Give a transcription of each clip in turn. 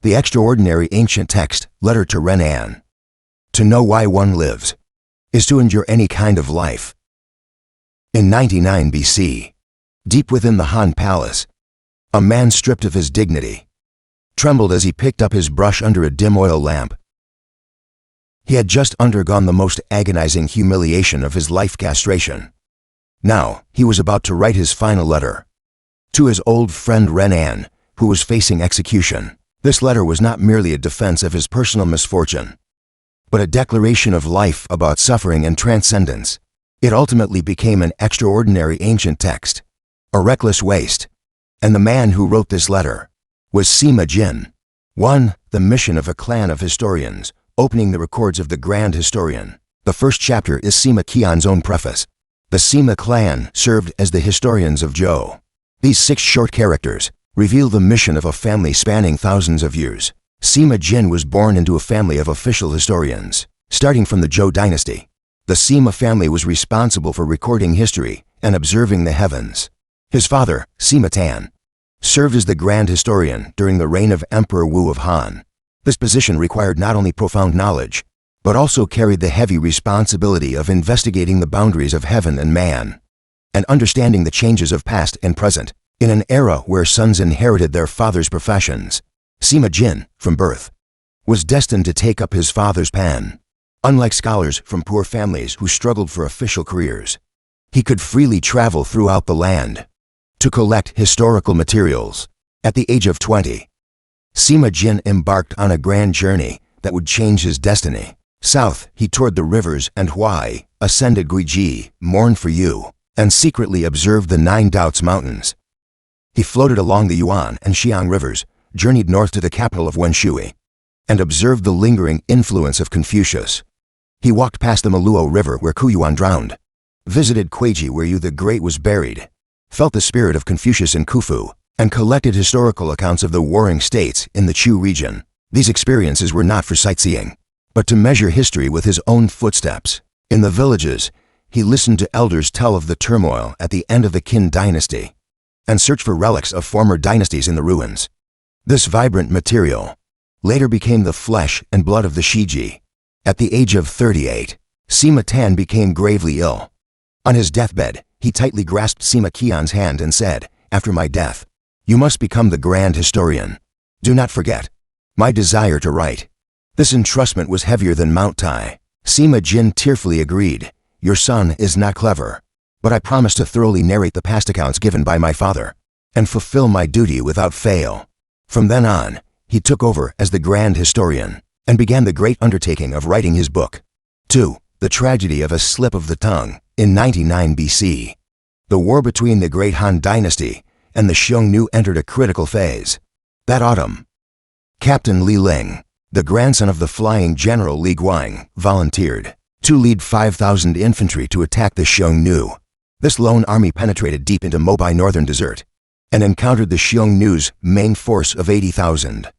The extraordinary ancient text, Letter to Renan. To know why one lives is to endure any kind of life. In 99 BC, deep within the Han Palace, a man stripped of his dignity trembled as he picked up his brush under a dim oil lamp. He had just undergone the most agonizing humiliation of his life, castration. Now, he was about to write his final letter to his old friend Renan, who was facing execution. This letter was not merely a defense of his personal misfortune, but a declaration of life about suffering and transcendence. It ultimately became an extraordinary ancient text, a reckless waste. And the man who wrote this letter was Sima Qian. 1. The mission of a clan of historians, opening the records of the grand historian. The first chapter is Sima Qian's own preface. The Sima clan served as the historians of Zhou. These 6 short characters reveal the mission of a family spanning thousands of years. Sima Qian was born into a family of official historians. Starting from the Zhou dynasty, the Sima family was responsible for recording history and observing the heavens. His father, Sima Qian, served as the grand historian during the reign of Emperor Wu of Han. This position required not only profound knowledge, but also carried the heavy responsibility of investigating the boundaries of heaven and man, and understanding the changes of past and present. In an era where sons inherited their father's professions, Sima Qian, from birth, was destined to take up his father's pen. Unlike scholars from poor families who struggled for official careers, he could freely travel throughout the land to collect historical materials. At the age of 20, Sima Qian embarked on a grand journey that would change his destiny. South, he toured the rivers and Huai, ascended Guiji, mourned for Yu, and secretly observed the 9 Doubts Mountains. He floated along the Yuan and Xiang rivers, journeyed north to the capital of Wenshui, and observed the lingering influence of Confucius. He walked past the Meluo River where Kuyuan drowned, visited Kuiji where Yu the Great was buried, felt the spirit of Confucius in Khufu, and collected historical accounts of the warring states in the Chu region. These experiences were not for sightseeing, but to measure history with his own footsteps. In the villages, he listened to elders tell of the turmoil at the end of the Qin dynasty, and searched for relics of former dynasties in the ruins. This vibrant material later became the flesh and blood of the Shiji. At the age of 38, Sima Qian became gravely ill. On his deathbed, he tightly grasped Sima Qian's hand and said, "After my death, you must become the grand historian. Do not forget my desire to write." This entrustment was heavier than Mount Tai. Sima Qian tearfully agreed, "Your son is not clever, but I promise to thoroughly narrate the past accounts given by my father and fulfill my duty without fail." From then on, he took over as the grand historian and began the great undertaking of writing his book. 2. The tragedy of a slip of the tongue. In 99 BC, the war between the great Han dynasty and the Xiongnu entered a critical phase. That autumn, Captain Li Ling, the grandson of the flying general Li Guang, volunteered to lead 5,000 infantry to attack the Xiongnu. This lone army penetrated deep into Mobai northern desert and encountered the Xiongnu's main force of 80,000.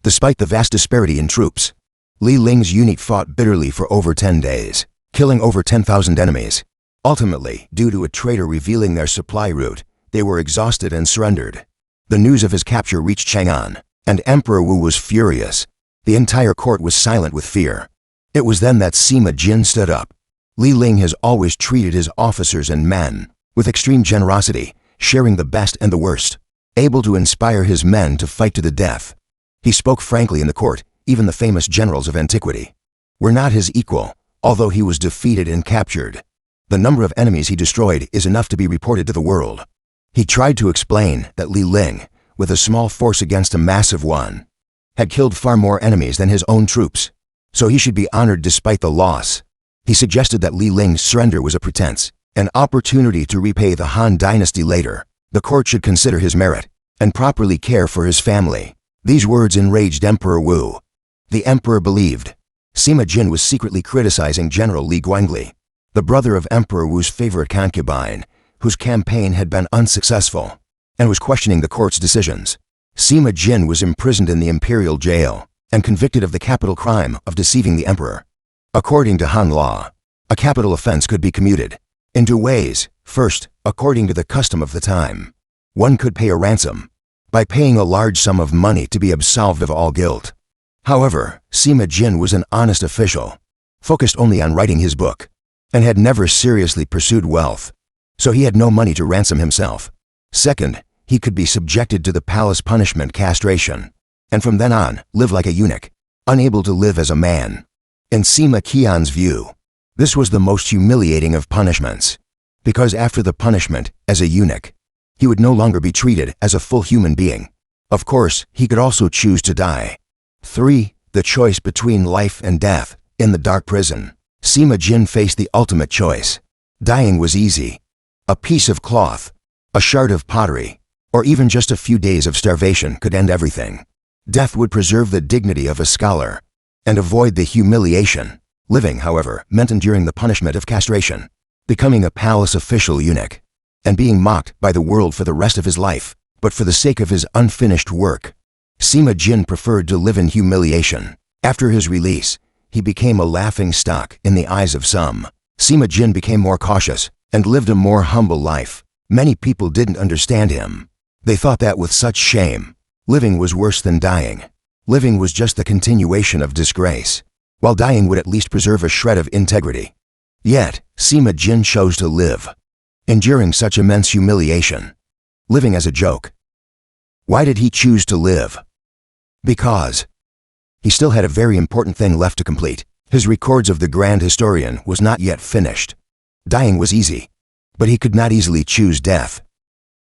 Despite the vast disparity in troops, Li Ling's unit fought bitterly for over 10 days, killing over 10,000 enemies. Ultimately, due to a traitor revealing their supply route, they were exhausted and surrendered. The news of his capture reached Chang'an, and Emperor Wu was furious. The entire court was silent with fear. It was then that Sima Qian stood up. Li Ling has always treated his officers and men with extreme generosity, sharing the best and the worst, able to inspire his men to fight to the death. He spoke frankly in the court. Even the famous generals of antiquity were not his equal, although he was defeated and captured. The number of enemies he destroyed is enough to be reported to the world. He tried to explain that Li Ling, with a small force against a massive one, had killed far more enemies than his own troops, so he should be honored despite the loss. He suggested that Li Ling's surrender was a pretense, an opportunity to repay the Han dynasty later. The court should consider his merit and properly care for his family. These words enraged Emperor Wu. The emperor believed Sima Qian was secretly criticizing General Li Guangli, the brother of Emperor Wu's favorite concubine, whose campaign had been unsuccessful, and was questioning the court's decisions. Sima Qian was imprisoned in the imperial jail and convicted of the capital crime of deceiving the emperor. According to Han law, a capital offense could be commuted in 2 ways. First, according to the custom of the time, one could pay a ransom, by paying a large sum of money to be absolved of all guilt. However, Sima Qian was an honest official, focused only on writing his book, and had never seriously pursued wealth, so he had no money to ransom himself. Second, he could be subjected to the palace punishment castration, and from then on live like a eunuch, unable to live as a man. In Sima Qian's view, this was the most humiliating of punishments, because after the punishment, as a eunuch, he would no longer be treated as a full human being. Of course, he could also choose to die. 3. The choice between life and death. In the dark prison, Sima Qian faced the ultimate choice. Dying was easy. A piece of cloth, a shard of pottery, or even just a few days of starvation could end everything. Death would preserve the dignity of a scholar and avoid the humiliation. Living, however, meant enduring the punishment of castration, becoming a palace official eunuch, and being mocked by the world for the rest of his life, but for the sake of his unfinished work. Sima Qian preferred to live in humiliation. After his release, he became a laughing stock in the eyes of some. Sima Qian became more cautious and lived a more humble life. Many people didn't understand him. They thought that with such shame, living was worse than dying. Living was just the continuation of disgrace, while dying would at least preserve a shred of integrity. Yet, Sima Qian chose to live, enduring such immense humiliation, living as a joke. Why did he choose to live? Because he still had a very important thing left to complete. His records of the grand historian was not yet finished. Dying was easy, but he could not easily choose death.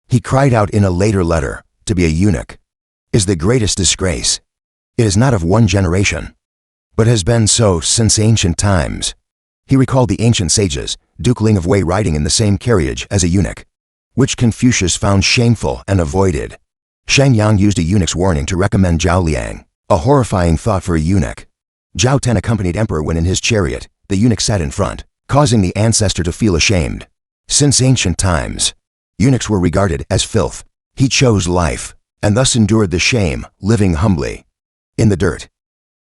He cried out in a later letter, to be a eunuch is the greatest disgrace. It is not of one generation, but has been so since ancient times. He recalled the ancient sages, Duke Ling of Wei riding in the same carriage as a eunuch, which Confucius found shameful and avoided. Shang Yang used a eunuch's warning to recommend Zhao Liang, a horrifying thought for a eunuch. Zhao Ten accompanied Emperor when in his chariot, the eunuch sat in front, causing the ancestor to feel ashamed. Since ancient times, eunuchs were regarded as filth. He chose life, and thus endured the shame, living humbly, in the dirt,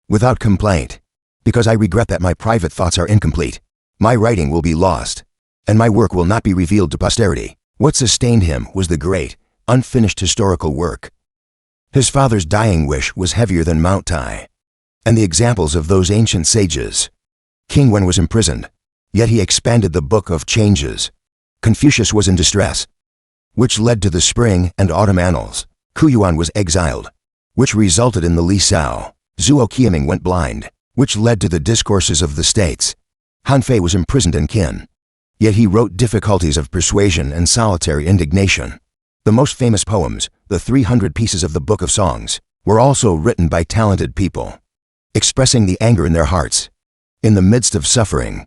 without complaint. Because I regret that my private thoughts are incomplete, my writing will be lost, and my work will not be revealed to posterity. What sustained him was the great, unfinished historical work. His father's dying wish was heavier than Mount Tai, and the examples of those ancient sages. King Wen was imprisoned, yet he expanded the Book of Changes. Confucius was in distress, which led to the Spring and Autumn Annals. Kuyuan was exiled, which resulted in the Li Sao. Zhuo Qiaming went blind, which led to the Discourses of the States. Han Fei was imprisoned in Qin, yet he wrote Difficulties of Persuasion and Solitary Indignation. The most famous poems, the 300 pieces of the Book of Songs, were also written by talented people, expressing the anger in their hearts, in the midst of suffering,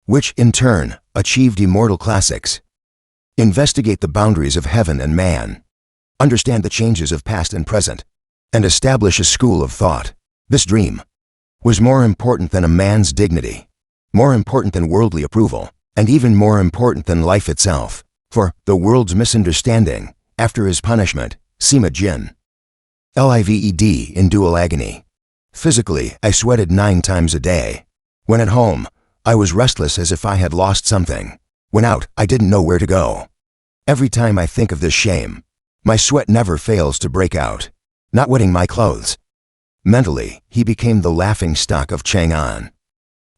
which, in turn, achieved immortal classics. Investigate the boundaries of heaven and man, understand the changes of past and present, and establish a school of thought. This dream was more important than a man's dignity, more important than worldly approval, and even more important than life itself. For the world's misunderstanding, after his punishment, Sima Qian. Lived in dual agony. Physically, I sweated 9 times a day. When at home, I was restless as if I had lost something. When out, I didn't know where to go. Every time I think of this shame, my sweat never fails to break out, not wetting my clothes. Mentally, he became the laughing stock of Chang'an.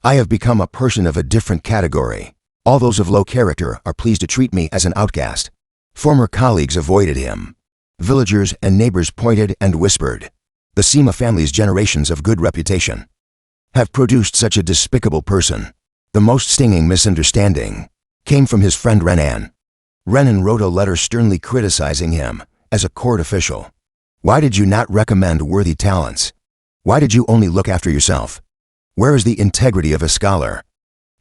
I have become a person of a different category. All those of low character are pleased to treat me as an outcast. Former colleagues avoided him. Villagers and neighbors pointed and whispered. The Sima family's generations of good reputation have produced such a despicable person. The most stinging misunderstanding came from his friend Renan. Renan wrote a letter sternly criticizing him as a court official. Why did you not recommend worthy talents? Why did you only look after yourself? Where is the integrity of a scholar?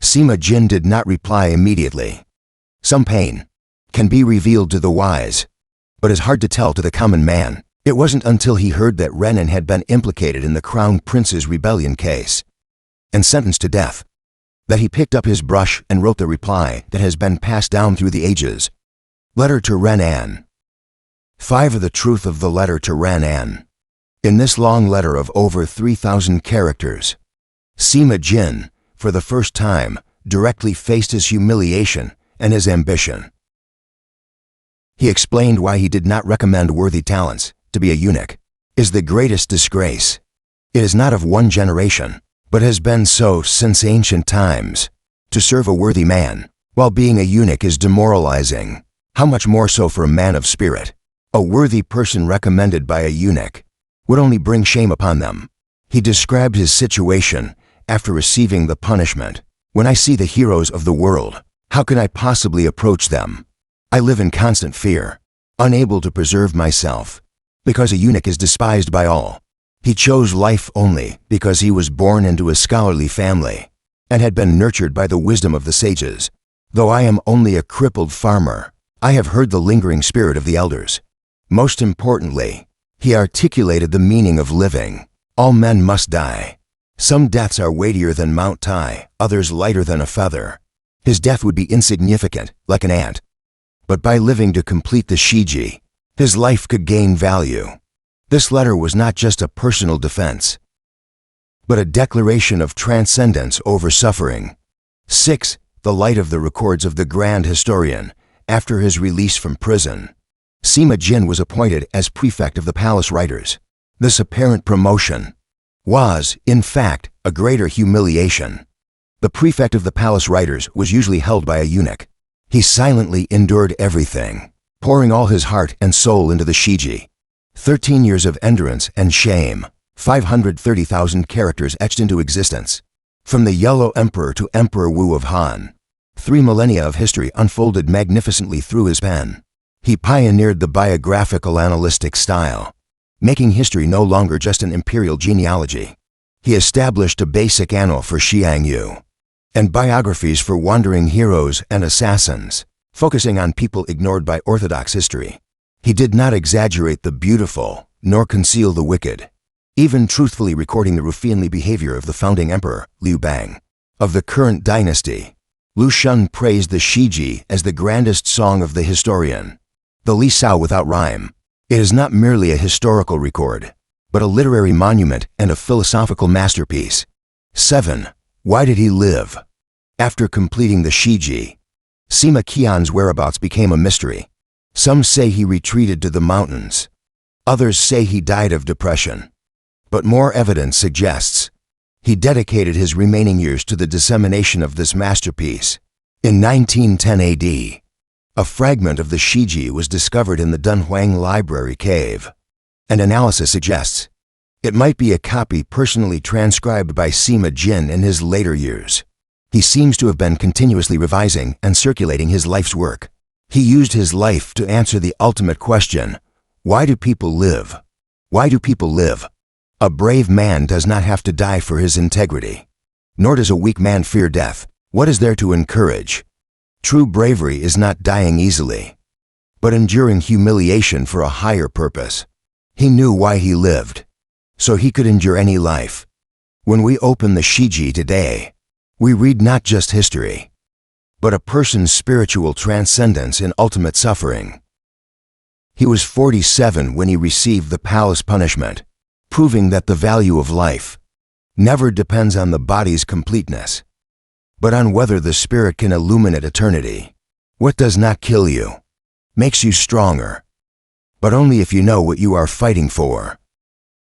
Sima Qian did not reply immediately. Some pain can be revealed to the wise, but is hard to tell to the common man. It wasn't until he heard that Renan had been implicated in the Crown Prince's rebellion case and sentenced to death that he picked up his brush and wrote the reply that has been passed down through the ages. Letter to Renan. 5. The truth of the letter to Renan. In this long letter of over 3,000 characters, Sima Qian, for the first time, directly faced his humiliation and his ambition. He explained why he did not recommend worthy talents. to be a eunuch is the greatest disgrace. It is not of one generation, but has been so since ancient times. To serve a worthy man, while being a eunuch, is demoralizing. How much more so for a man of spirit? A worthy person recommended by a eunuch would only bring shame upon them. He described his situation after receiving the punishment. When I see the heroes of the world, how can I possibly approach them? I live in constant fear, unable to preserve myself, because a eunuch is despised by all. He chose life only because he was born into a scholarly family and had been nurtured by the wisdom of the sages. Though I am only a crippled farmer, I have heard the lingering spirit of the elders. Most importantly, he articulated the meaning of living. All men must die. Some deaths are weightier than Mount Tai, others lighter than a feather. His death would be insignificant, like an ant. But by living to complete the Shiji, his life could gain value. This letter was not just a personal defense, but a declaration of transcendence over suffering. 6. The light of the records of the grand historian. After his release from prison, Sima Qian was appointed as prefect of the palace writers. This apparent promotion was, in fact, a greater humiliation. The prefect of the palace writers was usually held by a eunuch. He silently endured everything, pouring all his heart and soul into the Shiji. 13 years of endurance and shame, 530,000 characters etched into existence. From the Yellow Emperor to Emperor Wu of Han, 3 millennia of history unfolded magnificently through his pen. He pioneered the biographical analytic style, making history no longer just an imperial genealogy. He established a basic annal for Xiangyu and biographies for wandering heroes and assassins, focusing on people ignored by orthodox history. He did not exaggerate the beautiful, nor conceal the wicked, even truthfully recording the ruffianly behavior of the founding emperor, Liu Bang. Of the current dynasty, Lu Shun praised the Shiji as the grandest song of the historian, the Li Sao without rhyme. It is not merely a historical record, but a literary monument and a philosophical masterpiece. 7. Why did he live? After completing the Shiji, Sima Qian's whereabouts became a mystery. Some say he retreated to the mountains. Others say he died of depression. But more evidence suggests he dedicated his remaining years to the dissemination of this masterpiece. In 1910 AD, a fragment of the Shiji was discovered in the Dunhuang Library cave. An analysis suggests it might be a copy personally transcribed by Sima Qian in his later years. He seems to have been continuously revising and circulating his life's work. He used his life to answer the ultimate question: why do people live? Why do people live? A brave man does not have to die for his integrity, nor does a weak man fear death. What is there to encourage? True bravery is not dying easily, but enduring humiliation for a higher purpose. He knew why he lived, so he could endure any life. When we open the Shiji today, we read not just history, but a person's spiritual transcendence in ultimate suffering. He was 47 when he received the palace punishment, proving that the value of life never depends on the body's completeness, but on whether the spirit can illuminate eternity. What does not kill you makes you stronger, but only if you know what you are fighting for.